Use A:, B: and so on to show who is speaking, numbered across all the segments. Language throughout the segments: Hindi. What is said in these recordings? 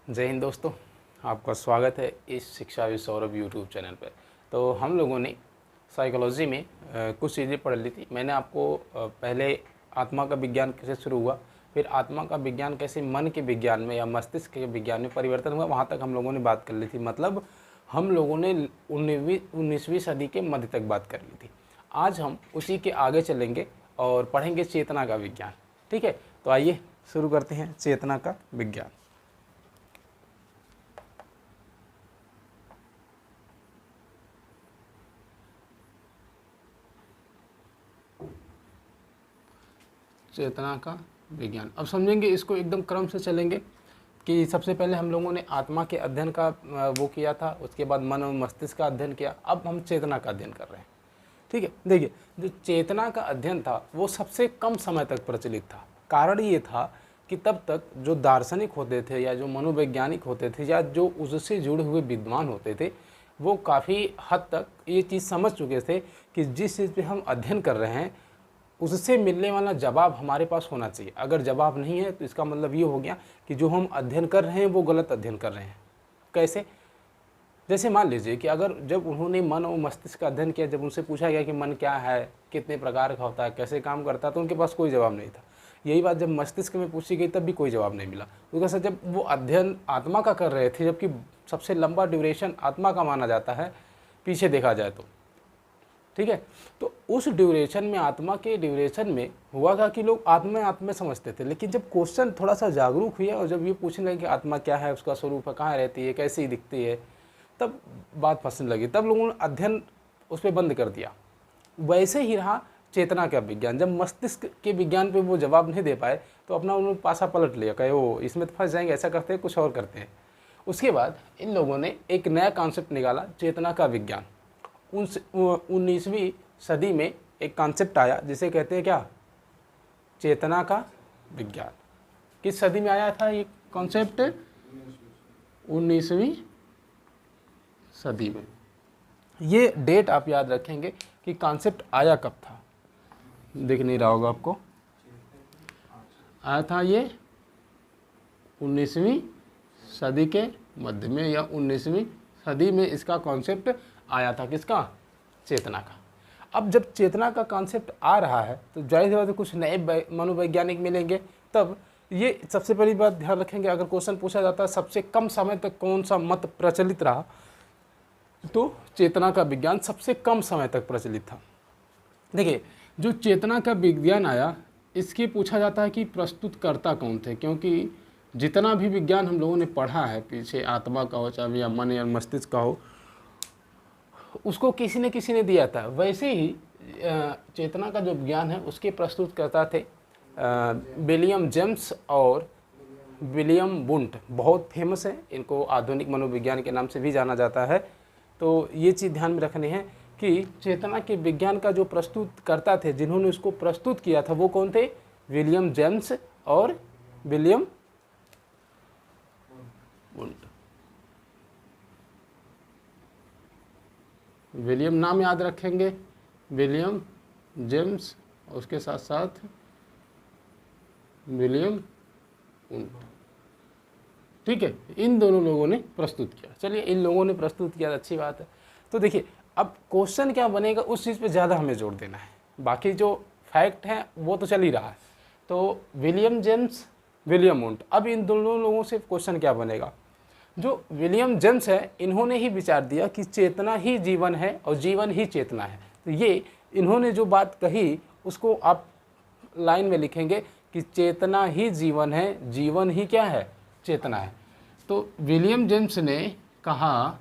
A: जय हिंद दोस्तों, आपका स्वागत है इस शिक्षा विद सौरभ यूट्यूब चैनल पर। तो हम लोगों ने साइकोलॉजी में कुछ चीज़ें पढ़ ली थी। मैंने आपको पहले आत्मा का विज्ञान कैसे शुरू हुआ, फिर आत्मा का विज्ञान कैसे मन के विज्ञान में या मस्तिष्क के विज्ञान में परिवर्तन हुआ, वहाँ तक हम लोगों ने बात कर ली थी। मतलब हम लोगों ने 19वीं सदी के मध्य तक बात कर ली थी। आज हम उसी के आगे चलेंगे और पढ़ेंगे चेतना का विज्ञान। ठीक है, तो आइए शुरू करते हैं चेतना का विज्ञान। चेतना का विज्ञान अब समझेंगे, इसको एकदम क्रम से चलेंगे कि सबसे पहले हम लोगों ने आत्मा के अध्ययन का वो किया था, उसके बाद मन और मस्तिष्क का अध्ययन किया। अब हम चेतना का अध्ययन कर रहे हैं। ठीक है, देखिए जो चेतना का अध्ययन था वो सबसे कम समय तक प्रचलित था। कारण ये था कि तब तक जो दार्शनिक होते थे या जो मनोवैज्ञानिक होते थे या जो उससे जुड़े हुए विद्वान होते थे, वो काफ़ी हद तक ये चीज़ समझ चुके थे कि जिस चीज़ पे हम अध्ययन कर रहे हैं उससे मिलने वाला जवाब हमारे पास होना चाहिए। अगर जवाब नहीं है तो इसका मतलब ये हो गया कि जो हम अध्ययन कर रहे हैं वो गलत अध्ययन कर रहे हैं। कैसे? जैसे मान लीजिए कि अगर जब उन्होंने मन और मस्तिष्क का अध्ययन किया, जब उनसे पूछा गया कि मन क्या है, कितने प्रकार का होता है, कैसे काम करता है, तो उनके पास कोई जवाब नहीं था। यही बात जब मस्तिष्क में पूछी गई तब भी कोई जवाब नहीं मिला। क्योंकि सर जब वो अध्ययन आत्मा का कर रहे थे, जबकि सबसे लंबा ड्यूरेशन आत्मा का माना जाता है पीछे देखा जाए तो। ठीक है, तो उस ड्यूरेशन में, आत्मा के ड्यूरेशन में हुआ था कि लोग आत्मा समझते थे। लेकिन जब क्वेश्चन थोड़ा सा जागरूक हुआ और जब ये पूछने लगे कि आत्मा क्या है, उसका स्वरूप है, कहाँ रहती है, कैसी दिखती है, तब बात फंसने लगी। तब लोगों ने अध्ययन उस पर बंद कर दिया। वैसे ही रहा चेतना का विज्ञान। जब मस्तिष्क के विज्ञान पे वो जवाब नहीं दे पाए तो अपना उन्होंने पासा पलट लिया, कहे वो इसमें तो फंस जाएंगे, ऐसा करते हैं, कुछ और करते हैं। उसके बाद इन लोगों ने एक नया कॉन्सेप्ट निकाला, चेतना का विज्ञान। 19वीं सदी में एक कॉन्सेप्ट आया जिसे कहते हैं क्या, चेतना का विज्ञान। किस सदी में आया था ये कॉन्सेप्ट? 19वीं सदी में। ये डेट आप याद रखेंगे कि कॉन्सेप्ट आया कब था। दिख नहीं रहा होगा आपको, आया था ये 19वीं सदी के मध्य में या 19वीं सदी में इसका कॉन्सेप्ट आया था। किसका? चेतना का। अब जब चेतना का कॉन्सेप्ट आ रहा है तो जाहिर सी बात है कुछ नए मनोवैज्ञानिक मिलेंगे। तब ये सबसे पहली बात ध्यान रखेंगे, अगर क्वेश्चन पूछा जाता है सबसे कम समय तक कौन सा मत प्रचलित रहा, तो चेतना का विज्ञान सबसे कम समय तक प्रचलित था। देखिए जो चेतना का विज्ञान आया, इसके पूछा जाता है कि प्रस्तुतकर्ता कौन थे। क्योंकि जितना भी विज्ञान हम लोगों ने पढ़ा है पीछे, आत्मा का हो चाहे या मन या मस्तिष्क का हो, उसको किसी ने दिया था। वैसे ही चेतना का जो विज्ञान है उसके प्रस्तुतकर्ता थे विलियम जेम्स और विलियम वुंट। बहुत फेमस है, इनको आधुनिक मनोविज्ञान के नाम से भी जाना जाता है। तो ये चीज़ ध्यान में रखनी है कि चेतना के विज्ञान का जो प्रस्तुतकर्ता थे, जिन्होंने उसको प्रस्तुत किया था, वो कौन थे? विलियम जेम्स और विलियम वुंट। विलियम नाम याद रखेंगे, विलियम जेम्स, उसके साथ साथ विलियम वुंट। ठीक है, इन दोनों लोगों ने प्रस्तुत किया। चलिए, इन लोगों ने प्रस्तुत किया, अच्छी बात है। तो देखिए अब क्वेश्चन क्या बनेगा उस चीज़ पे ज़्यादा हमें जोर देना है। बाकी जो फैक्ट है वो तो चल ही रहा है। तो विलियम जेम्स, विलियम वुंट, अब इन दोनों लोगों से क्वेश्चन क्या बनेगा? जो विलियम जेम्स है, इन्होंने ही विचार दिया कि चेतना ही जीवन है और जीवन ही चेतना है। तो ये इन्होंने जो बात कही उसको आप लाइन में लिखेंगे कि चेतना ही जीवन है, जीवन ही क्या है? चेतना है। तो विलियम जेम्स ने कहा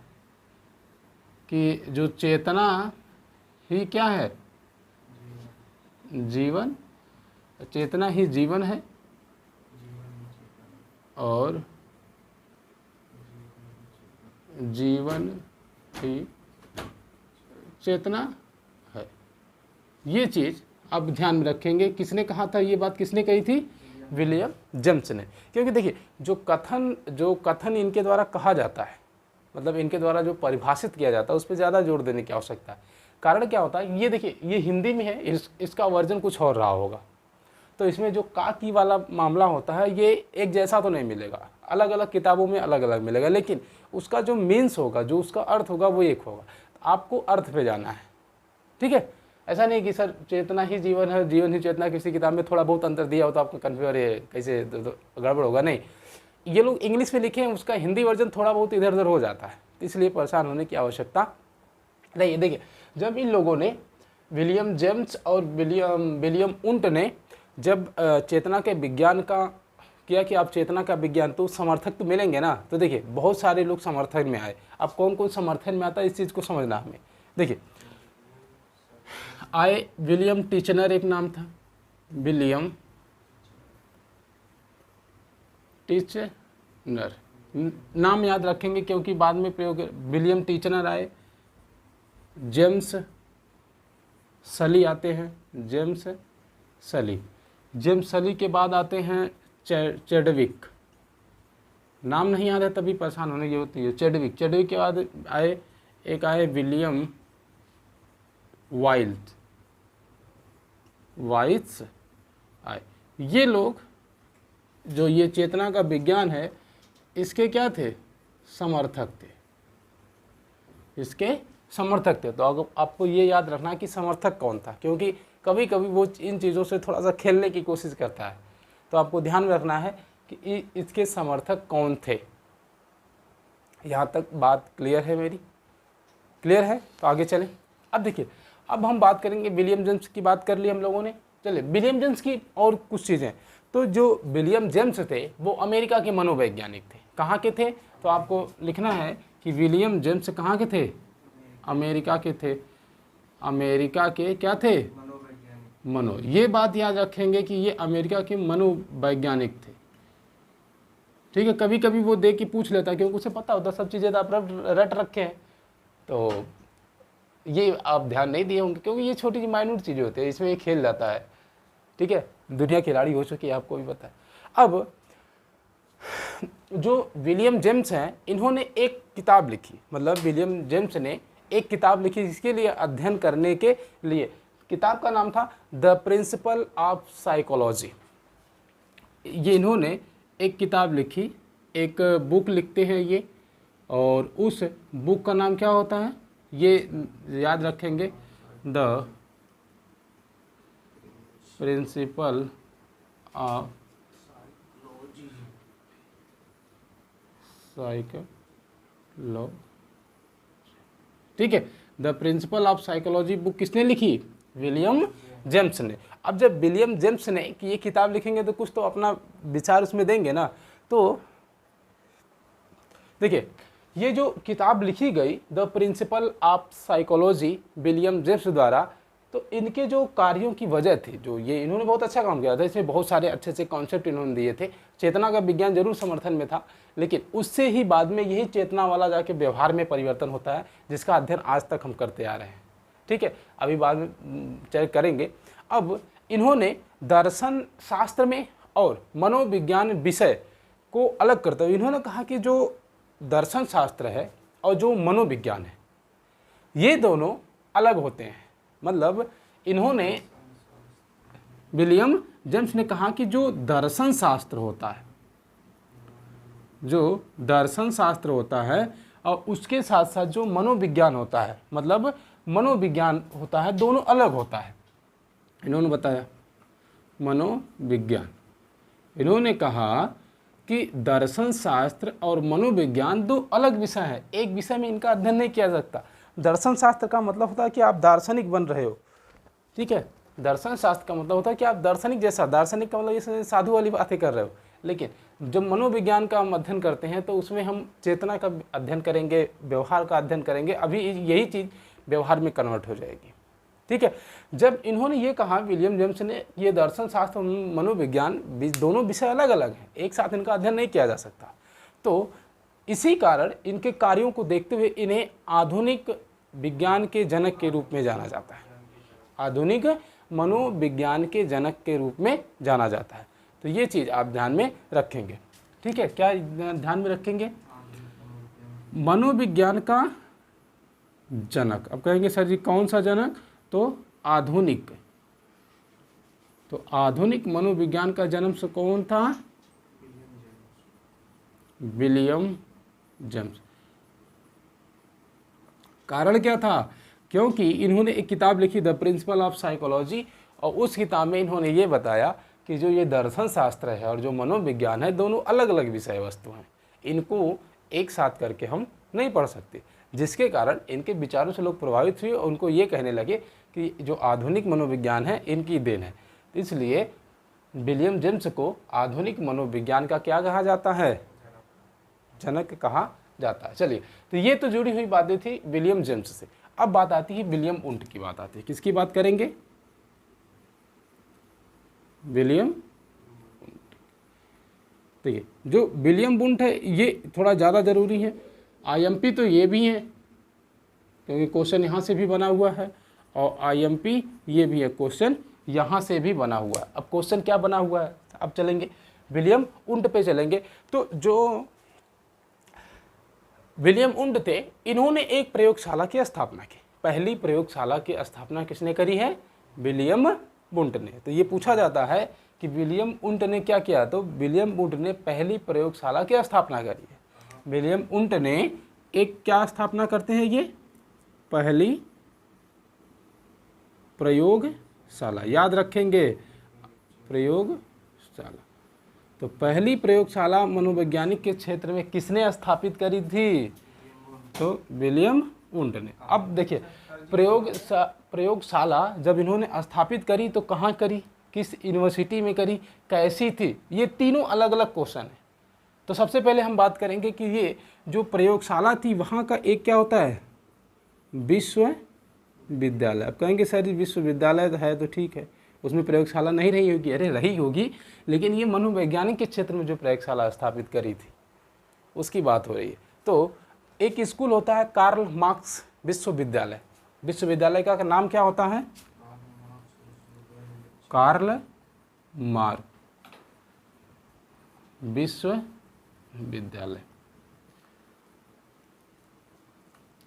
A: कि जो चेतना ही क्या है? जीवन, चेतना ही जीवन है और जीवन ही चेतना है। ये चीज़ अब ध्यान में रखेंगे। किसने कहा था ये बात? किसने कही थी? विलियम जेम्स ने। क्योंकि देखिए जो कथन इनके द्वारा कहा जाता है, मतलब इनके द्वारा जो परिभाषित किया जाता है, उस पर ज़्यादा जोर देने की आवश्यकता है। कारण क्या होता है, ये देखिए ये हिंदी में है, इसका वर्जन कुछ और रहा होगा। तो इसमें जो का की वाला मामला होता है ये एक जैसा तो नहीं मिलेगा। अलग अलग किताबों में अलग अलग मिलेगा, लेकिन उसका जो मीन्स होगा, जो उसका अर्थ होगा वो एक होगा। आपको अर्थ पे जाना है, ठीक है। ऐसा नहीं कि सर चेतना ही जीवन है, जीवन ही चेतना, किसी किताब में थोड़ा बहुत अंतर दिया हो तो आपको कन्फ्यूज, अरे कैसे गड़बड़ होगा, नहीं। ये लोग इंग्लिश में लिखे हैं, उसका हिंदी वर्जन थोड़ा बहुत इधर उधर हो जाता है, इसलिए परेशान होने की आवश्यकता नहीं। देखिए, जब इन लोगों ने विलियम जेम्स और विलियम उंट ने जब चेतना के विज्ञान का किया कि आप चेतना का विज्ञान, तो समर्थक तो मिलेंगे ना, तो देखिए बहुत सारे लोग समर्थन में आए। अब कौन कौन समर्थन में आता है इस चीज़ को समझना हमें। देखिए आए विलियम टीचनर, एक नाम था विलियम टीचनर, नाम याद रखेंगे क्योंकि बाद में प्रयोग। विलियम टीचनर आए, जेम्स सली आते हैं, जेम्स सली के बाद आते हैं चैडविक, नाम नहीं याद है तभी परेशान होने की होती है। चैडविक के बाद आए विलियम वाइट्स आए। ये लोग जो ये चेतना का विज्ञान है इसके क्या थे, समर्थक थे, इसके समर्थक थे। तो आपको ये याद रखना कि समर्थक कौन था, क्योंकि कभी कभी वो इन चीज़ों से थोड़ा सा खेलने की कोशिश करता है, तो आपको ध्यान में रखना है कि इसके समर्थक कौन थे। यहाँ तक बात क्लियर है मेरी, क्लियर है? तो आगे चलें। अब देखिए, अब हम बात करेंगे, विलियम जेम्स की बात कर ली हम लोगों ने, चलिए विलियम जेम्स की और कुछ चीज़ें। तो जो विलियम जेम्स थे वो अमेरिका के मनोवैज्ञानिक थे। कहाँ के थे? तो आपको लिखना है कि विलियम जेम्स कहाँ के थे, अमेरिका के थे। अमेरिका के क्या थे, मनो, ये बात याद रखेंगे कि ये अमेरिका के मनोवैज्ञानिक थे, ठीक है। कभी कभी वो देख के पूछ लेता है क्योंकि उसे पता होता सब चीज़ें तो आप रट रखे हैं, तो ये आप ध्यान नहीं दिए होंगे क्योंकि ये छोटी सी माइन्यूट चीज़ें होती है, इसमें ये खेल जाता है, ठीक है। दुनिया खिलाड़ी हो चुकी है, आपको भी पता है। अब जो विलियम जेम्स हैं, इन्होंने एक किताब लिखी, मतलब विलियम जेम्स ने एक किताब लिखी इसके लिए अध्ययन करने के लिए। किताब का नाम था द प्रिंसिपल ऑफ साइकोलॉजी। ये इन्होंने एक किताब लिखी, एक बुक लिखते हैं ये, और उस बुक का नाम क्या होता है ये याद रखेंगे, द प्रिंसिपल ऑफ साइकोलॉजी, ठीक है। The principle of psychology book किसने लिखी, विलियम जेम्स ने। अब जब विलियम जेम्स ने कि ये किताब लिखेंगे तो कुछ तो अपना विचार उसमें देंगे ना, तो देखिए ये जो किताब लिखी गई the principle of psychology William James द्वारा, तो इनके जो कार्यों की वजह थी, जो ये इन्होंने बहुत अच्छा काम किया था, इसमें बहुत सारे अच्छे अच्छे कॉन्सेप्ट इन्होंने दिए थे। चेतना का विज्ञान जरूर समर्थन में था, लेकिन उससे ही बाद में यही चेतना वाला जाके व्यवहार में परिवर्तन होता है, जिसका अध्ययन आज तक हम करते आ रहे हैं, ठीक है। अभी बाद में चर्चा करेंगे। अब इन्होंने दर्शन शास्त्र में और मनोविज्ञान विषय को अलग करते हुए इन्होंने कहा कि जो दर्शन शास्त्र है और जो मनोविज्ञान है ये दोनों अलग होते हैं। मतलब इन्होंने, विलियम जेम्स ने कहा कि जो दर्शन शास्त्र होता है, जो दर्शन शास्त्र होता है और उसके साथ साथ जो मनोविज्ञान होता है, मतलब मनोविज्ञान होता है, दोनों अलग होता है। इन्होंने बताया मनोविज्ञान, इन्होंने कहा कि दर्शन शास्त्र और मनोविज्ञान दो अलग विषय हैं, एक विषय में इनका अध्ययन नहीं किया जा सकता। दर्शन शास्त्र का मतलब होता है कि आप दार्शनिक बन रहे हो, ठीक है। दर्शन शास्त्र का मतलब होता है कि आप दार्शनिक जैसा, दार्शनिक का मतलब ये साधु वाली बातें कर रहे हो। लेकिन जब मनोविज्ञान का हम अध्ययन करते हैं तो उसमें हम चेतना का अध्ययन करेंगे, व्यवहार का अध्ययन करेंगे, अभी यही चीज़ व्यवहार में कन्वर्ट हो जाएगी, ठीक है। जब इन्होंने ये कहा विलियम जेम्स ने, ये दर्शन शास्त्र और मनोविज्ञान दोनों विषय अलग अलग हैं, एक साथ इनका अध्ययन नहीं किया जा सकता। तो इसी कारण इनके कार्यों को देखते हुए इन्हें आधुनिक विज्ञान के जनक के रूप में जाना जाता है, आधुनिक मनोविज्ञान के जनक के रूप में जाना जाता है। तो ये चीज़ आप ध्यान में रखेंगे, ठीक है। क्या ध्यान में रखेंगे? मनोविज्ञान का जनक। अब कहेंगे सर जी कौन सा जनक? तो आधुनिक, तो आधुनिक मनोविज्ञान का जन्म से कौन था? William James. कारण क्या था? क्योंकि इन्होंने एक किताब लिखी द प्रिंसिपल ऑफ साइकोलॉजी, और उस किताब में इन्होंने ये बताया कि जो ये दर्शन शास्त्र है और जो मनोविज्ञान है, दोनों अलग अलग विषय वस्तु हैं, इनको एक साथ करके हम नहीं पढ़ सकते, जिसके कारण इनके विचारों से लोग प्रभावित हुए और उनको ये कहने लगे कि जो आधुनिक मनोविज्ञान है इनकी देन है। इसलिए विलियम जेम्स को आधुनिक मनोविज्ञान का क्या कहा जाता है? जनक कहा जाता है। चलिए, तो ये तो जुड़ी हुई बातें थी विलियम जेम्स से। अब बात आती है विलियम वुंट की बात आती है। किसकी बात करेंगे? William Wundt. देखिए, जो विलियम वुंट है ये थोड़ा ज़्यादा ज़रूरी है। आईएमपी तो ये भी है, क्योंकि क्वेश्चन यहाँ से भी बना हुआ है, और आईएमपी ये भी है, क्वेश्चन यहाँ से भी बना हुआ है। अब क्वेश्चन क्या बना हुआ है? अब चलेंगे विलियम वुंट पे चलेंगे। तो जो विलियम वुंट थे, इन्होंने एक प्रयोगशाला की स्थापना की। पहली प्रयोगशाला की स्थापना किसने करी है? विलियम वुंट ने। तो ये पूछा जाता है कि विलियम वुंट ने क्या किया? तो विलियम वुंट ने पहली प्रयोगशाला की स्थापना करी है। विलियम वुंट ने एक क्या स्थापना करते हैं? ये पहली प्रयोगशाला, याद रखेंगे, प्रयोगशाला। तो पहली प्रयोगशाला मनोवैज्ञानिक के क्षेत्र में किसने स्थापित करी थी? तो विलियम वुंट ने। अब देखिए, प्रयोगशाला जब इन्होंने स्थापित करी तो कहाँ करी, किस यूनिवर्सिटी में करी, कैसी थी, ये तीनों अलग अलग क्वेश्चन है। तो सबसे पहले हम बात करेंगे कि ये जो प्रयोगशाला थी वहाँ का एक क्या होता है? विश्वविद्यालय। अब कहेंगे सर विश्वविद्यालय है तो ठीक है, उसमें प्रयोगशाला नहीं रही होगी। अरे रही होगी, लेकिन ये मनोवैज्ञानिक के क्षेत्र में जो प्रयोगशाला स्थापित करी थी उसकी बात हो रही है। तो एक स्कूल होता है कार्ल मार्क्स विश्वविद्यालय। विश्वविद्यालय का नाम क्या होता है? कार्ल मार्क्स विश्वविद्यालय।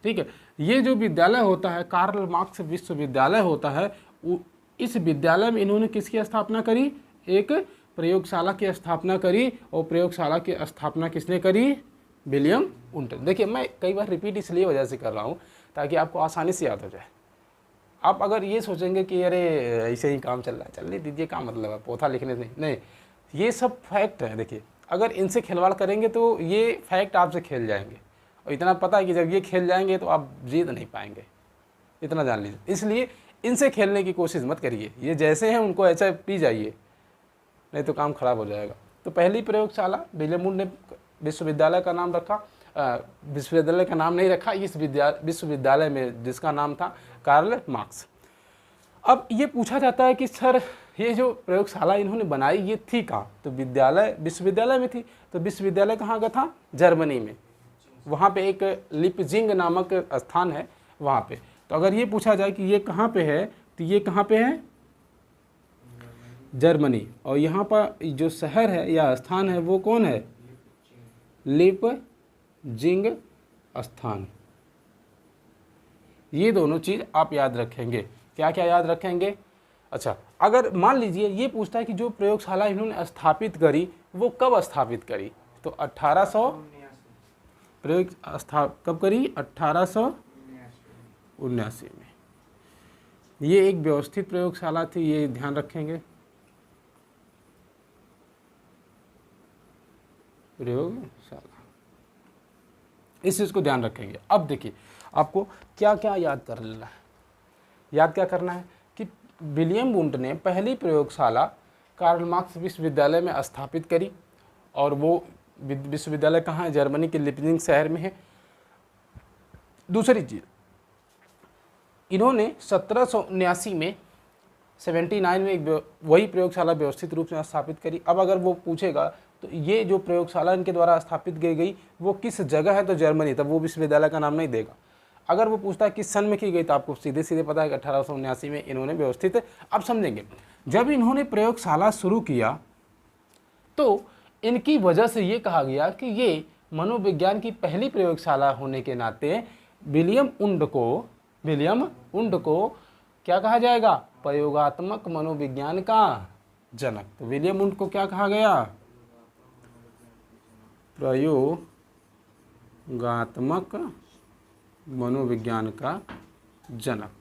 A: ठीक है, ये जो विद्यालय होता है कार्ल मार्क्स विश्वविद्यालय होता है, इस विद्यालय में इन्होंने किसकी स्थापना करी? एक प्रयोगशाला की स्थापना करी, और प्रयोगशाला की स्थापना किसने करी? William Wundt. देखिए, मैं कई बार रिपीट इसलिए वजह से कर रहा हूँ ताकि आपको आसानी से याद हो जाए। आप अगर ये सोचेंगे कि अरे ऐसे ही काम चल रहा है, चलने दीजिए, क्या मतलब है पोथा लिखने से? नहीं, ये सब फैक्ट है। देखिए, अगर इनसे खिलवाड़ करेंगे तो ये फैक्ट आपसे खेल जाएंगे, और इतना पता है कि जब ये खेल जाएंगे तो आप जीत नहीं पाएंगे, इतना जान लीजिए। इसलिए इनसे खेलने की कोशिश मत करिए, ये जैसे हैं उनको ऐसा पी जाइए, नहीं तो काम खराब हो जाएगा। तो पहली प्रयोगशाला विलियम वुंट ने विश्वविद्यालय का नाम रखा, विश्वविद्यालय का नाम नहीं रखा, इस विश्वविद्यालय में जिसका नाम था कार्ल मार्क्स। अब ये पूछा जाता है कि सर ये जो प्रयोगशाला इन्होंने बनाई ये थी कहाँ? तो विश्वविद्यालय में थी। तो विश्वविद्यालय कहाँ का था? जर्मनी में। वहाँ पे एक लिपजिंग नामक स्थान है वहाँ पे। तो अगर ये पूछा जाए कि ये कहाँ पे है, तो ये कहाँ पे है? जर्मनी। और यहाँ पर जो शहर है या स्थान है वो कौन है? लिपजिंग स्थान। ये दोनों चीज़ आप याद रखेंगे। क्या क्या याद रखेंगे? अच्छा, अगर मान लीजिए ये पूछता है कि जो प्रयोगशाला इन्होंने स्थापित करी वो कब स्थापित करी, तो 1800 कब करी? 1879 में। ये एक व्यवस्थित प्रयोगशाला थी, ये ध्यान रखेंगे। प्रयोगशाला, इस चीज़ को ध्यान रखेंगे। अब देखिए, आपको क्या क्या याद कर लेना है। याद क्या करना है कि विलियम वुंट ने पहली प्रयोगशाला कार्ल मार्क्स विश्वविद्यालय में स्थापित करी, और वो विश्वविद्यालय कहाँ है? जर्मनी के लिपजिंग शहर में है। दूसरी चीज़, इन्होंने 1779 में 79 में एक वही प्रयोगशाला व्यवस्थित रूप से स्थापित करी। अब अगर वो पूछेगा तो ये जो प्रयोगशाला इनके द्वारा स्थापित की गई वो किस जगह है, तो जर्मनी, तब वो विश्वविद्यालय का नाम नहीं देगा। अगर वो पूछता है किस सन में की गई, तो आपको सीधे सीधे पता है कि 1879 में इन्होंने व्यवस्थित। अब समझेंगे, जब इन्होंने प्रयोगशाला शुरू किया तो इनकी वजह से ये कहा गया कि ये मनोविज्ञान की पहली प्रयोगशाला होने के नाते विलियम वुंट को क्या कहा जाएगा? प्रयोगात्मक मनोविज्ञान का जनक। तो विलियम वुंट को क्या कहा गया? प्रयोगात्मक मनोविज्ञान का जनक।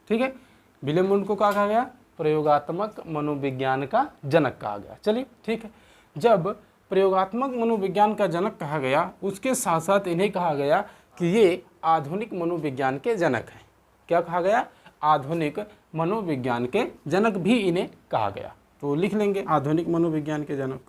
A: ठीक है, विलियम वुंड को क्या कहा गया? प्रयोगात्मक मनोविज्ञान का जनक कहा गया। चलिए ठीक है, जब प्रयोगात्मक मनोविज्ञान का जनक कहा गया, उसके साथ साथ इन्हें कहा गया कि ये आधुनिक मनोविज्ञान के जनक हैं। क्या कहा गया? आधुनिक मनोविज्ञान के जनक भी इन्हें कहा गया। तो लिख लेंगे आधुनिक मनोविज्ञान के जनक।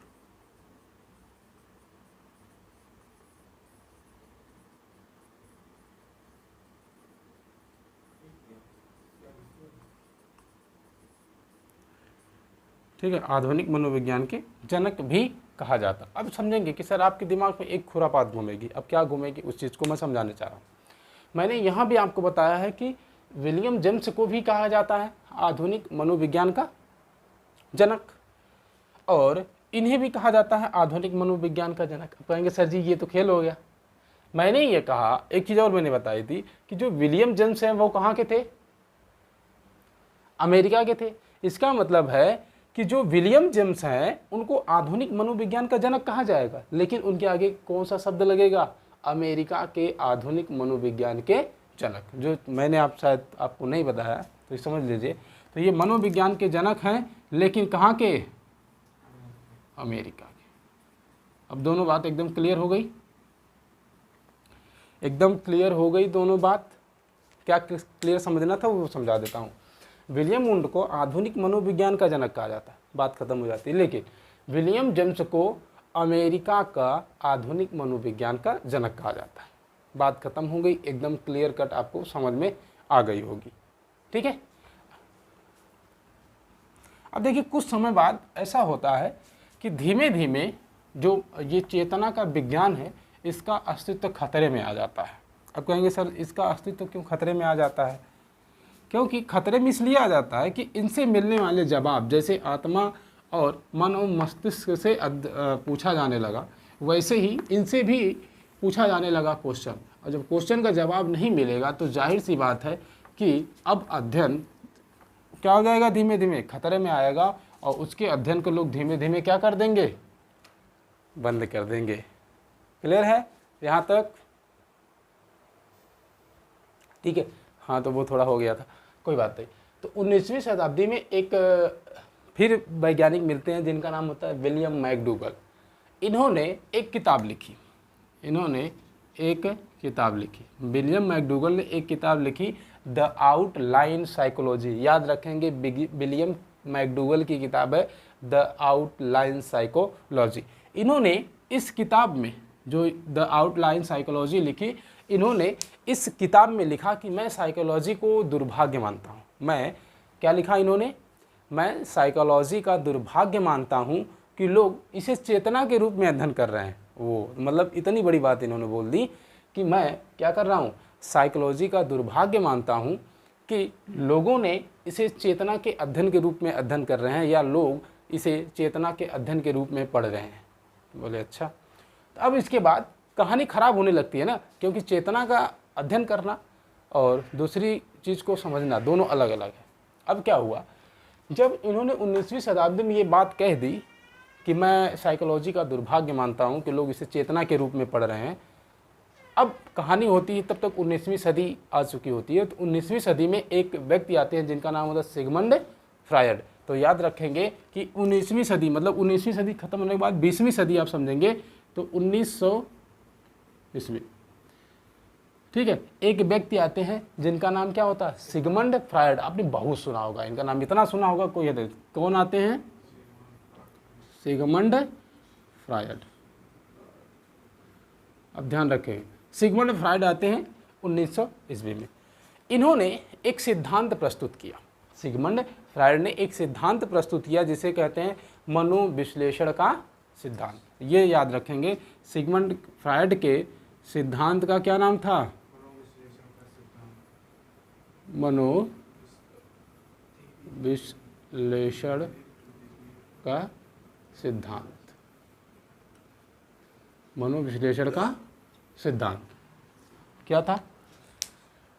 A: ठीक है, आधुनिक मनोविज्ञान के जनक भी कहा जाता। अब समझेंगे कि सर आपके दिमाग में एक खुरापात घूमेगी। अब क्या घूमेगी, उस चीज़ को मैं समझाने चाह रहा हूँ। मैंने यहाँ भी आपको बताया है कि विलियम जेम्स को भी कहा जाता है आधुनिक मनोविज्ञान का जनक, और इन्हें भी कहा जाता है आधुनिक मनोविज्ञान का जनक। अब कहेंगे सर जी ये तो खेल हो गया। मैंने ये कहा, एक चीज़ और मैंने बताई थी कि जो विलियम जेम्स हैं वो कहाँ के थे? अमेरिका के थे। इसका मतलब है कि जो विलियम जेम्स हैं उनको आधुनिक मनोविज्ञान का जनक कहा जाएगा, लेकिन उनके आगे कौन सा शब्द लगेगा? अमेरिका के आधुनिक मनोविज्ञान के जनक। जो मैंने आप शायद आपको नहीं बताया तो समझ लीजिए। तो ये मनोविज्ञान के जनक हैं, लेकिन कहाँ के? अमेरिका के। अब दोनों बात एकदम क्लियर हो गई, एकदम क्लियर हो गई दोनों बात। क्या क्लियर समझना था वो समझा देता हूँ। विलियम वुंड को आधुनिक मनोविज्ञान का जनक कहा जाता है, बात खत्म हो जाती है। लेकिन विलियम जेम्स को अमेरिका का आधुनिक मनोविज्ञान का जनक कहा जाता है। बात खत्म हो गई, एकदम क्लियर कट आपको समझ में आ गई होगी। ठीक है, अब देखिए कुछ समय बाद ऐसा होता है कि धीमे धीमे जो ये चेतना का विज्ञान है इसका अस्तित्व खतरे में आ जाता है। अब कहेंगे सर इसका अस्तित्व क्यों खतरे में आ जाता है? क्योंकि खतरे में इसलिए आ जाता है कि इनसे मिलने वाले जवाब, जैसे आत्मा और मन और मस्तिष्क से पूछा जाने लगा, वैसे ही इनसे भी पूछा जाने लगा क्वेश्चन। और जब क्वेश्चन का जवाब नहीं मिलेगा तो जाहिर सी बात है कि अब अध्ययन क्या हो जाएगा? धीमे धीमे खतरे में आएगा, और उसके अध्ययन को लोग धीमे धीमे क्या कर देंगे? बंद कर देंगे। क्लियर है यहाँ तक? ठीक है, हाँ तो वो थोड़ा हो गया था, कोई बात नहीं। तो 19वीं शताब्दी में एक फिर वैज्ञानिक मिलते हैं जिनका नाम होता है विलियम मैकडूगल। इन्होंने एक किताब लिखी, विलियम मैकडूगल ने एक किताब लिखी, द आउटलाइन साइकोलॉजी। याद रखेंगे विलियम मैकडूगल की किताब है द आउटलाइन साइकोलॉजी। इन्होंने इस किताब में जो द आउटलाइन साइकोलॉजी लिखी, इन्होंने इस किताब में लिखा कि मैं साइकोलॉजी को दुर्भाग्य मानता हूँ। मैं क्या लिखा इन्होंने? मैं साइकोलॉजी का दुर्भाग्य मानता हूँ कि लोग इसे चेतना के रूप में अध्ययन कर रहे हैं। वो मतलब इतनी बड़ी बात इन्होंने बोल दी कि मैं क्या कर रहा हूँ? साइकोलॉजी का दुर्भाग्य मानता हूँ कि लोगों ने इसे चेतना के अध्ययन के रूप में अध्ययन कर रहे हैं, या लोग इसे चेतना के अध्ययन के रूप में पढ़ रहे हैं। बोले अच्छा। तो अब इसके बाद कहानी ख़राब होने लगती है ना, क्योंकि चेतना का अध्ययन करना और दूसरी चीज़ को समझना दोनों अलग अलग है। अब क्या हुआ, जब इन्होंने 19वीं शताब्दी में ये बात कह दी कि मैं साइकोलॉजी का दुर्भाग्य मानता हूँ कि लोग इसे चेतना के रूप में पढ़ रहे हैं, अब कहानी होती है तब तक 19वीं सदी आ चुकी होती है। तो 19वीं सदी में एक व्यक्ति आते हैं जिनका नाम होता है सिगमंड फ्रायड। तो याद रखेंगे कि 19वीं सदी मतलब 19वीं सदी खत्म होने के बाद 20वीं सदी आप समझेंगे तो 1900 ईस्वी। ठीक है, एक व्यक्ति आते हैं जिनका नाम क्या होता है? Sigmund Freud. आपने बहुत सुना होगा इनका नाम, इतना सुना होगा कोई है। कौन आते हैं? Sigmund Freud. अब ध्यान रखें, सिगमंड फ्रायड आते हैं 1900 ईस्वी में। इन्होंने एक सिद्धांत प्रस्तुत किया। सिगमंड फ्रायड ने एक सिद्धांत प्रस्तुत किया जिसे कहते हैं मनोविश्लेषण का सिद्धांत। ये याद रखेंगे, सिगमंड फ्रायड के सिद्धांत का क्या नाम था? मनोविश्लेषण का सिद्धांत। मनोविश्लेषण का सिद्धांत। क्या था?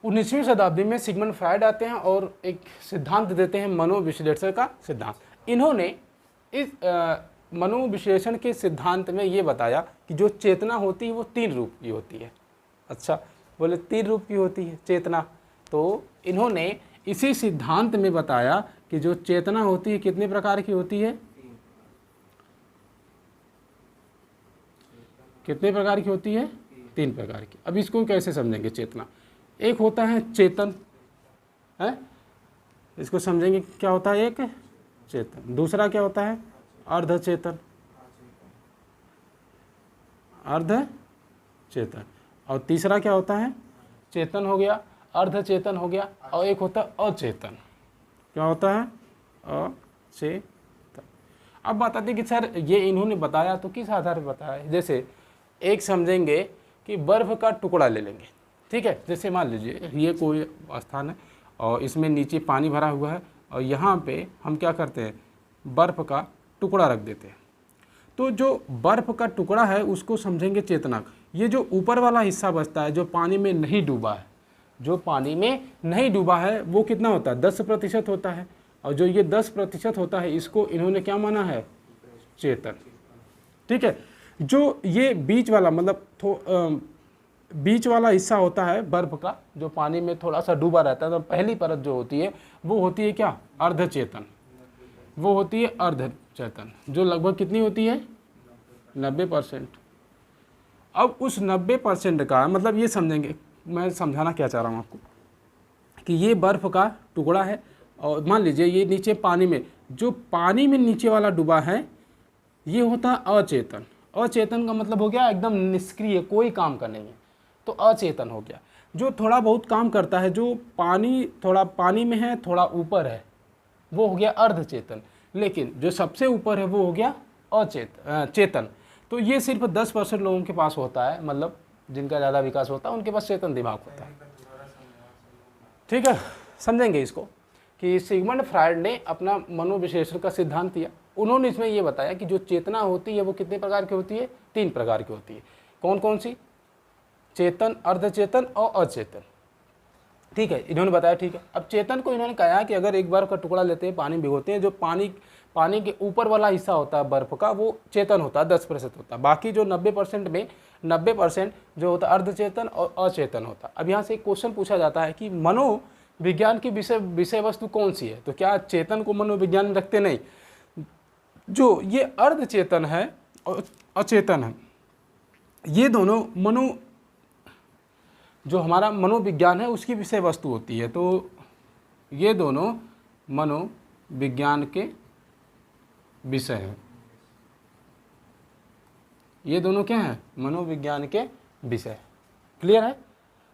A: 19वीं शताब्दी में सिगमंड फ्रायड आते हैं और एक सिद्धांत देते हैं मनोविश्लेषण का सिद्धांत। इन्होंने इस मनोविश्लेषण के सिद्धांत में ये बताया कि जो चेतना होती है वो 3 रूप की होती है। अच्छा, बोले 3 रूप की होती है चेतना। तो इन्होंने इसी सिद्धांत में बताया कि जो चेतना होती है कितने प्रकार की होती है? कितने प्रकार की होती है? 3 प्रकार की। अब इसको कैसे समझेंगे चेतना? एक होता है चेतन, है, इसको समझेंगे क्या होता है? एक चेतन। दूसरा क्या होता है? अर्ध चेतन, अर्ध चेतन। और तीसरा क्या होता है? चेतन हो गया, अर्ध चेतन हो गया, और एक होता है अचेतन। क्या होता है? अचेतन। अब बताते कि सर ये इन्होंने बताया तो किस आधार पर बताया? जैसे एक समझेंगे कि बर्फ का टुकड़ा ले लेंगे, ठीक है। जैसे मान लीजिए ये कोई स्थान है और इसमें नीचे पानी भरा हुआ है और यहाँ पे हम क्या करते हैं? बर्फ का टुकड़ा रख देते हैं। तो जो बर्फ का टुकड़ा है उसको समझेंगे चेतना। ये जो ऊपर वाला हिस्सा बचता है जो पानी में नहीं डूबा है, जो पानी में नहीं डूबा है वो कितना होता है? 10% होता है। और जो ये 10% होता है इसको इन्होंने क्या माना है? चेतन, ठीक है। जो ये बीच वाला मतलब बीच वाला हिस्सा होता है बर्फ का, जो पानी में थोड़ा सा डूबा रहता है, तो पहली परत जो होती है वो होती है क्या? अर्धचेतन। वो होती है अर्धचेतन, जो लगभग कितनी होती है? 90%। अब उस 90% का मतलब ये समझेंगे, मैं समझाना क्या चाह रहा हूँ आपको कि ये बर्फ का टुकड़ा है और मान लीजिए ये नीचे पानी में, जो पानी में नीचे वाला डूबा है ये होता है अचेतन। अचेतन का मतलब हो गया एकदम निष्क्रिय, कोई काम का नहीं है, तो अचेतन हो गया। जो थोड़ा बहुत काम करता है, जो थोड़ा पानी में है, थोड़ा ऊपर है, वो हो गया अर्धचेतन। लेकिन जो सबसे ऊपर है वो हो गया चेतन। तो ये सिर्फ 10% लोगों के पास होता है, मतलब जिनका ज़्यादा विकास होता है उनके पास चेतन दिमाग होता है, ठीक है। समझेंगे इसको कि सिगमंड फ्रायड ने अपना मनोविश्लेषण का सिद्धांत दिया। उन्होंने इसमें ये बताया कि जो चेतना होती है वो कितने प्रकार की होती है? 3 प्रकार की होती है। कौन कौन सी? चेतन, अर्धचेतन और अचेतन, ठीक है, इन्होंने बताया, ठीक है। अब चेतन को इन्होंने कहा कि अगर एक बर्फ का टुकड़ा लेते हैं, पानी भिगोते हैं, जो पानी के ऊपर वाला हिस्सा होता है बर्फ का वो चेतन होता है, 10% होता है। बाकी जो 90% में 90% जो होता है अर्धचेतन और अचेतन होता है। अब यहाँ से एक क्वेश्चन पूछा जाता है कि मनोविज्ञान की विषय वस्तु कौन सी है? तो क्या चेतन को मनोविज्ञान में रखते? नहीं। जो ये अर्धचेतन है और अचेतन है, ये दोनों जो हमारा मनोविज्ञान है उसकी विषय वस्तु होती है। तो ये दोनों मनोविज्ञान के विषय हैं। ये दोनों क्या हैं? मनोविज्ञान के विषय। क्लियर है?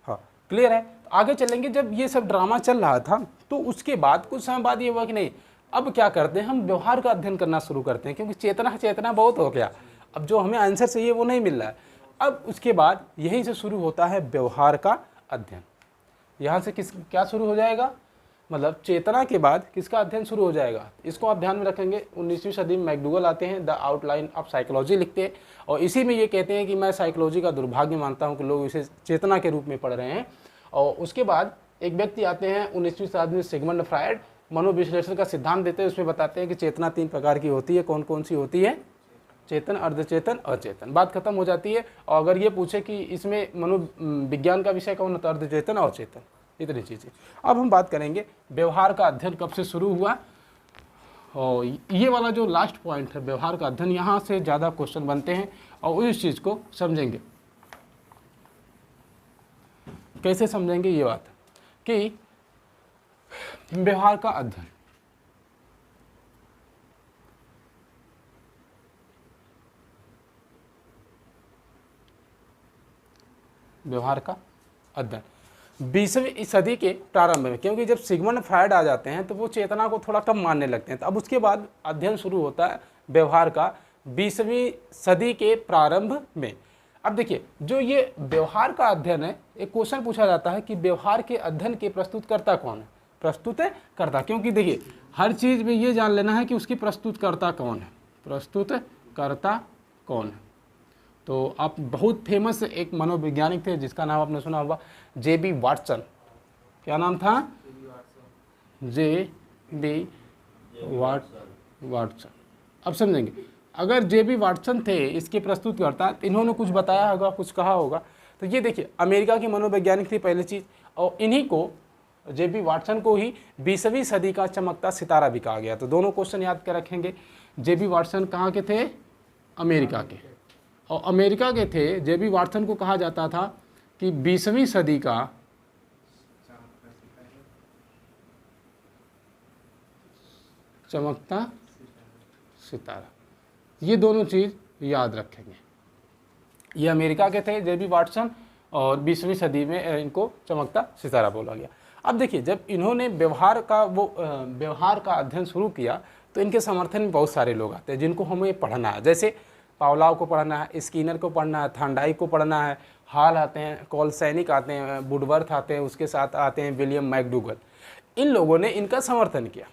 A: हाँ, क्लियर है। आगे चलेंगे। जब ये सब ड्रामा चल रहा था तो उसके बाद कुछ समय बाद ये हुआ कि नहीं, अब क्या करते हैं, हम व्यवहार का अध्ययन करना शुरू करते हैं, क्योंकि चेतना बहुत हो गया, अब जो हमें आंसर चाहिए वो नहीं मिल रहा है। अब उसके बाद यहीं से शुरू होता है व्यवहार का अध्ययन। यहाँ से क्या शुरू हो जाएगा? मतलब चेतना के बाद किसका अध्ययन शुरू हो जाएगा? इसको आप ध्यान में रखेंगे। 19वीं सदी में मैकडूगल आते हैं, द आउटलाइन ऑफ साइकोलॉजी लिखते हैं और इसी में ये कहते हैं कि मैं साइकोलॉजी का दुर्भाग्य मानता हूँ कि लोग इसे चेतना के रूप में पढ़ रहे हैं। और उसके बाद एक व्यक्ति आते हैं 19वीं शताब्दी में, सिगमंड फ्रायड, मनोविश्लेषण का सिद्धांत देते हैं। उसमें बताते हैं कि चेतना 3 प्रकार की होती है। कौन कौन सी होती है? चेतन, अर्धचेतन, अचेतन। बात खत्म हो जाती है। और अगर ये पूछे कि इसमें मनोविज्ञान का विषय कौन होता है? अर्धचेतन और अचेतन, इतनी चीज़ें। अब हम बात करेंगे व्यवहार का अध्ययन कब से शुरू हुआ। और ये वाला जो लास्ट पॉइंट है व्यवहार का अध्ययन, यहाँ से ज़्यादा क्वेश्चन बनते हैं और उस चीज़ को समझेंगे। कैसे समझेंगे ये बात कि व्यवहार का अध्ययन, व्यवहार का अध्ययन 20वीं सदी के प्रारंभ में, क्योंकि जब सिगमंड फ्रायड आ जाते हैं तो वो चेतना को थोड़ा कम मानने लगते हैं। तो अब उसके बाद अध्ययन शुरू होता है व्यवहार का 20वीं सदी के प्रारंभ में। अब देखिए, जो ये व्यवहार का अध्ययन है, एक क्वेश्चन पूछा जाता है कि व्यवहार के अध्ययन के प्रस्तुतकर्ता कौन है? प्रस्तुतकर्ता, क्योंकि देखिए हर चीज़ में ये जान लेना है कि उसकी प्रस्तुतकर्ता कौन है। प्रस्तुतकर्ता कौन है? तो आप बहुत फेमस एक मनोवैज्ञानिक थे जिसका नाम आपने सुना होगा, जे.बी. वाटसन। क्या नाम था? जे.बी. वाटसन। अब समझेंगे, अगर जे.बी. वाटसन थे इसके प्रस्तुतकर्ता, तो इन्होंने कुछ बताया होगा, कुछ कहा होगा। तो ये देखिए, अमेरिका की मनोवैज्ञानिक थी पहली चीज़, और इन्हीं को, जे.बी. वाटसन को ही 20वीं सदी का चमकता सितारा भी कहा गया। तो दोनों क्वेश्चन याद कर रखेंगे। जे.बी. वाटसन कहाँ के थे? अमेरिका के। और अमेरिका के थे, जे.बी. वाटसन को कहा जाता था कि 20वीं सदी का चमकता सितारा। ये दोनों चीज़ याद रखेंगे। ये अमेरिका के थे जे.बी. वाटसन, और 20वीं सदी में इनको चमकता सितारा बोला गया। अब देखिए, जब इन्होंने व्यवहार का अध्ययन शुरू किया, तो इनके समर्थन में बहुत सारे लोग आते हैं जिनको हमें पढ़ना है। जैसे पावलोव को पढ़ना है, स्किनर को पढ़ना है, थांडाइक को पढ़ना है, हॉल आते हैं, कोलसैनिक आते हैं, वुडवर्थ आते हैं, उसके साथ आते हैं विलियम मैकडूगल। इन लोगों ने इनका समर्थन किया।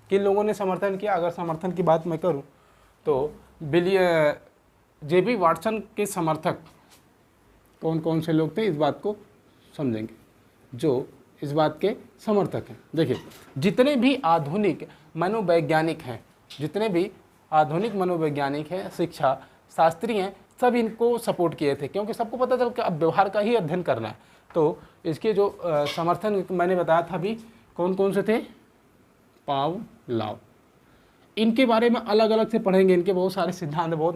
A: किन लोगों ने समर्थन किया? अगर समर्थन की बात मैं करूं तो जे.बी. वाटसन के समर्थक कौन कौन से लोग थे, इस बात को समझेंगे, जो इस बात के समर्थक हैं। देखिए, जितने भी आधुनिक मनोवैज्ञानिक हैं, शिक्षा शास्त्री हैं, सब इनको सपोर्ट किए थे, क्योंकि सबको पता चल कि अब व्यवहार का ही अध्ययन करना है। तो इसके जो समर्थन मैंने बताया था अभी, कौन कौन से थे? पावलोव। इनके बारे में अलग अलग से पढ़ेंगे, इनके बहुत सारे सिद्धांत, बहुत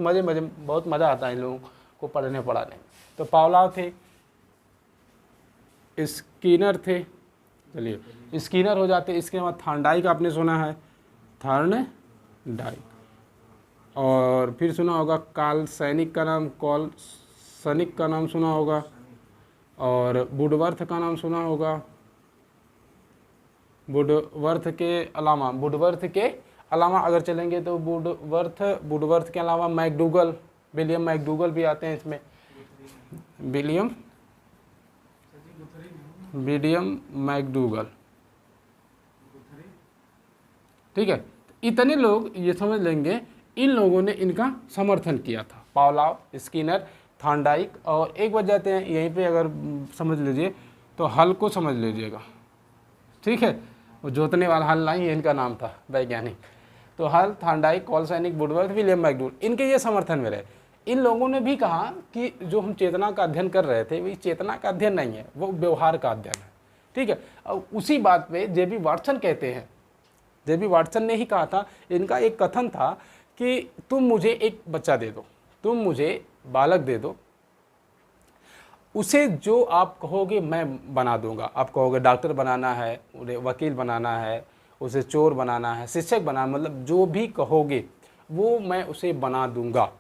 A: मज़ा आता है इन लोगों को पढ़ने पढ़ाने। तो पावलोव थे, स्किनर थे, चलिए स्किनर हो जाते। इसके बाद थांडाइक आपने सुना है, थार्नडाइक, और फिर सुना होगा कोलसैनिक का नाम सुना होगा, और वुडवर्थ का नाम सुना होगा। वुडवर्थ के अलावा अगर चलेंगे तो वुडवर्थ के अलावा मैकडूगल, विलियम मैकडूगल भी आते हैं इसमें, विलियम मैकडूगल, ठीक है। इतने लोग ये समझ लेंगे, इन लोगों ने इनका समर्थन किया था। पावलोव, स्किनर, थांडाइक, और एक बार जाते हैं यहीं पे, अगर समझ लीजिए तो हल को समझ लीजिएगा, ठीक है। वो जोतने वाला हल नहीं, ये इनका नाम था वैज्ञानिक। तो हल, थांडाइक, कोलसैनिक, वुडवर्थ, विलियम मैकडूगल, इनके ये समर्थन में रहे। इन लोगों ने भी कहा कि जो हम चेतना का अध्ययन कर रहे थे, वही चेतना का अध्ययन नहीं है, वो व्यवहार का अध्ययन है, ठीक है। और उसी बात पे जे.बी. वाटसन कहते हैं, जे.बी. वाटसन ने ही कहा था, इनका एक कथन था कि तुम मुझे एक बच्चा दे दो, तुम मुझे बालक दे दो, उसे जो आप कहोगे मैं बना दूंगा। आप कहोगे डॉक्टर बनाना है, वकील बनाना है, उसे चोर बनाना है, शिक्षक बनाना, मतलब जो भी कहोगे वो मैं उसे बना दूंगा।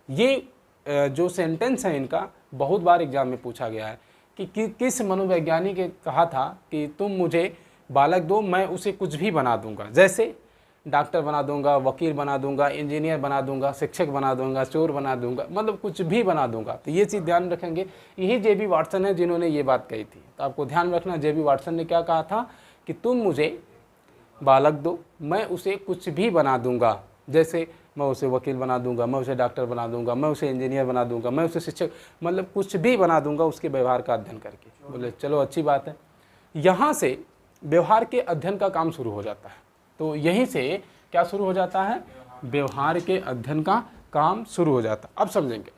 A: ये जो सेंटेंस है इनका, बहुत बार एग्जाम में पूछा गया है कि किस मनोवैज्ञानिक ने कहा था कि तुम मुझे बालक दो, मैं उसे कुछ भी बना दूंगा। जैसे डॉक्टर बना दूंगा, वकील बना दूंगा, इंजीनियर बना दूंगा, शिक्षक बना दूंगा, चोर बना दूंगा, मतलब कुछ भी बना दूंगा। तो ये चीज़ ध्यान रखेंगे। यही जे.बी. वाटसन है जिन्होंने ये बात कही थी। तो आपको ध्यान रखना, जे.बी. वाटसन ने क्या कहा था कि तुम मुझे बालक दो, मैं उसे कुछ भी बना दूंगा। जैसे मैं उसे वकील बना दूंगा, मैं उसे डॉक्टर बना दूंगा, मैं उसे इंजीनियर बना दूंगा, मैं उसे शिक्षक, मतलब कुछ भी बना दूंगा उसके व्यवहार का अध्ययन करके। बोले चलो अच्छी बात है। यहाँ से व्यवहार के अध्ययन का काम शुरू हो जाता है। तो यहीं से क्या शुरू हो जाता है? व्यवहार के अध्ययन का काम शुरू हो जाता है। अब समझेंगे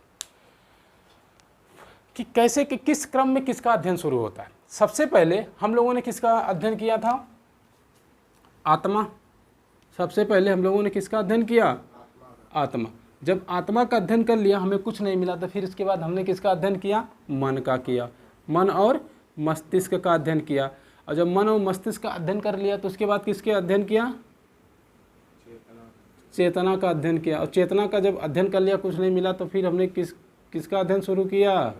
A: कि कैसे, कि किस क्रम में किसका अध्ययन शुरू होता है। सबसे पहले हम लोगों ने किसका अध्ययन किया था? आत्मा। सबसे पहले हम लोगों ने किसका अध्ययन किया? आत्मा। जब आत्मा का अध्ययन कर लिया, हमें कुछ नहीं मिला, तो फिर इसके बाद हमने किसका अध्ययन किया? मन का किया। मन और मस्तिष्क का अध्ययन किया। और जब मन और मस्तिष्क का अध्ययन कर लिया, तो उसके बाद किसके अध्ययन किया? चेतना का अध्ययन किया। और चेतना का जब अध्ययन कर लिया, कुछ नहीं मिला, तो फिर हमने किसका अध्ययन शुरू किया?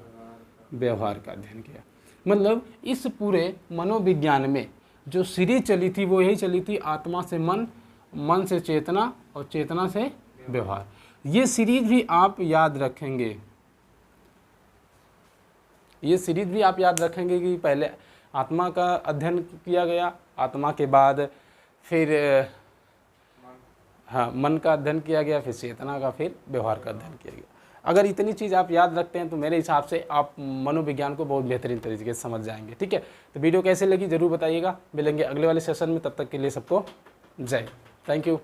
A: व्यवहार का अध्ययन किया। मतलब इस पूरे मनोविज्ञान में जो सीरीज चली थी वो यही चली थी, आत्मा से मन, मन से चेतना और चेतना से व्यवहार। ये सीरीज भी आप याद रखेंगे, ये सीरीज भी आप याद रखेंगे कि पहले आत्मा का अध्ययन किया गया, आत्मा के बाद फिर मन का अध्ययन किया गया, फिर चेतना का, फिर व्यवहार का अध्ययन किया गया। अगर इतनी चीज़ आप याद रखते हैं तो मेरे हिसाब से आप मनोविज्ञान को बहुत बेहतरीन तरीके से समझ जाएंगे। ठीक है, तो वीडियो कैसे लगी ज़रूर बताइएगा। मिलेंगे अगले वाले सेशन में, तब तक के लिए सबको जय। Thank you.